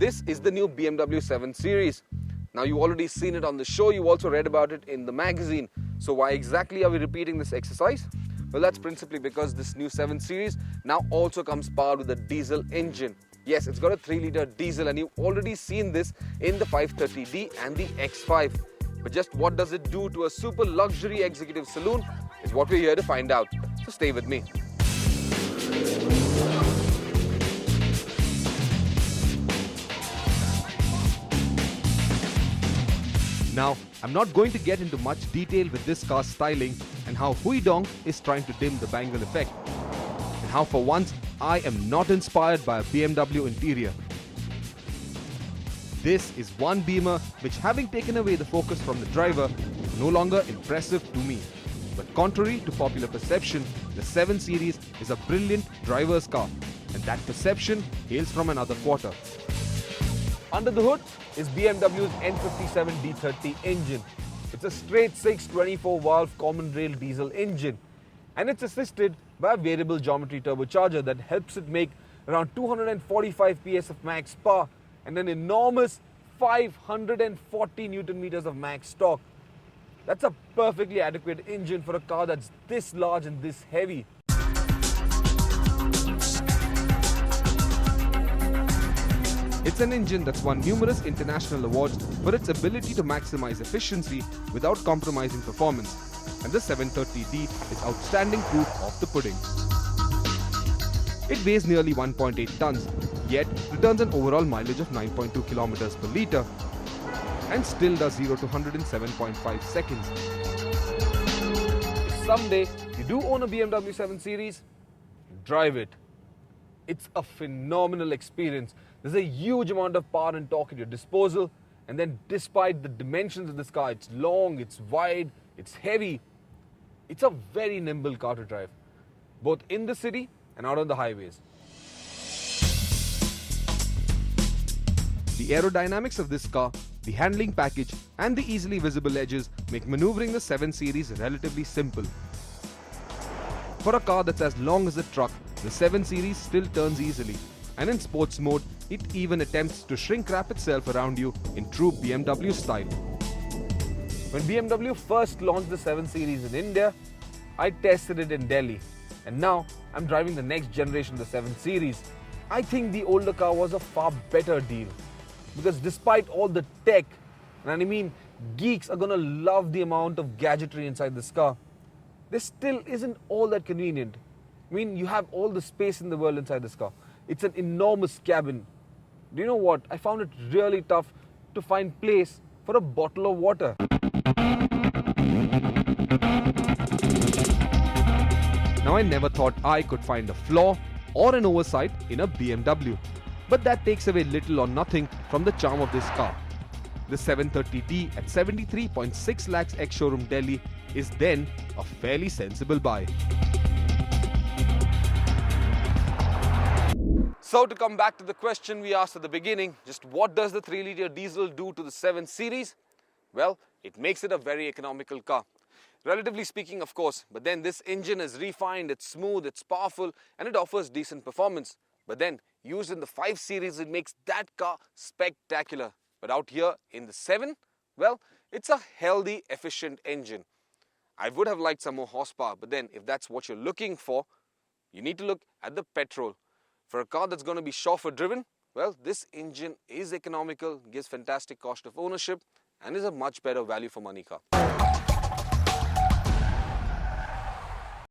this is the new BMW 7 Series. Now, you've already seen it on the show, you also read about it in the magazine. So why exactly are we repeating this exercise? Well, that's principally because this new 7 Series now also comes powered with a diesel engine. Yes, it's got a 3-litre diesel, and you've already seen this in the 530D and the X5. But just what does it do to a super luxury executive saloon is what we're here to find out. So stay with me. Now, I'm not going to get into much detail with this car's styling and how Hui Dong is trying to dim the bangle effect, and how for once I am not inspired by a BMW interior. This is one Beamer which, having taken away the focus from the driver, is no longer impressive to me. But contrary to popular perception, the 7 Series is a brilliant driver's car, and that perception hails from another quarter. Under the hood is BMW's N57 D30 engine. It's a straight 6 24-valve common rail diesel engine, and it's assisted by a variable geometry turbocharger that helps it make around 245 PS of max power and an enormous 540 Newton meters of max torque. That's a perfectly adequate engine for a car that's this large and this heavy. It's an engine that's won numerous international awards for its ability to maximize efficiency without compromising performance, and the 730D is outstanding proof of the pudding. It weighs nearly 1.8 tons, yet returns an overall mileage of 9.2 kilometers per litre and still does 0 to 100 in 7.5 seconds. If someday you do own a BMW 7 Series, drive it. It's a phenomenal experience. There's a huge amount of power and torque at your disposal, and then despite the dimensions of this car, it's long, it's wide, it's heavy. It's a very nimble car to drive, both in the city and out on the highways. The aerodynamics of this car, the handling package and the easily visible edges make maneuvering the 7 Series relatively simple. For a car that's as long as a truck, the 7 Series still turns easily, and in sports mode, it even attempts to shrink wrap itself around you in true BMW style. When BMW first launched the 7 Series in India, I tested it in Delhi, and now I'm driving the next generation of the 7 Series. I think the older car was a far better deal, because despite all the tech, and I mean geeks are gonna love the amount of gadgetry inside this car, this still isn't all that convenient. I mean, you have all the space in the world inside this car. It's an enormous cabin. Do you know what? I found it really tough to find place for a bottle of water. Now, I never thought I could find a flaw or an oversight in a BMW. But that takes away little or nothing from the charm of this car. The 730D at 73.6 lakhs ex-showroom Delhi is then a fairly sensible buy. So to come back to the question we asked at the beginning, just what does the 3-litre diesel do to the 7 Series? Well, it makes it a very economical car. Relatively speaking, of course, but then this engine is refined, it's smooth, it's powerful, and it offers decent performance. But then, used in the 5 Series, it makes that car spectacular. But out here in the 7, well, it's a healthy, efficient engine. I would have liked some more horsepower, but then if that's what you're looking for, you need to look at the petrol. For a car that's going to be chauffeur driven, well, this engine is economical, gives fantastic cost of ownership, and is a much better value for money car.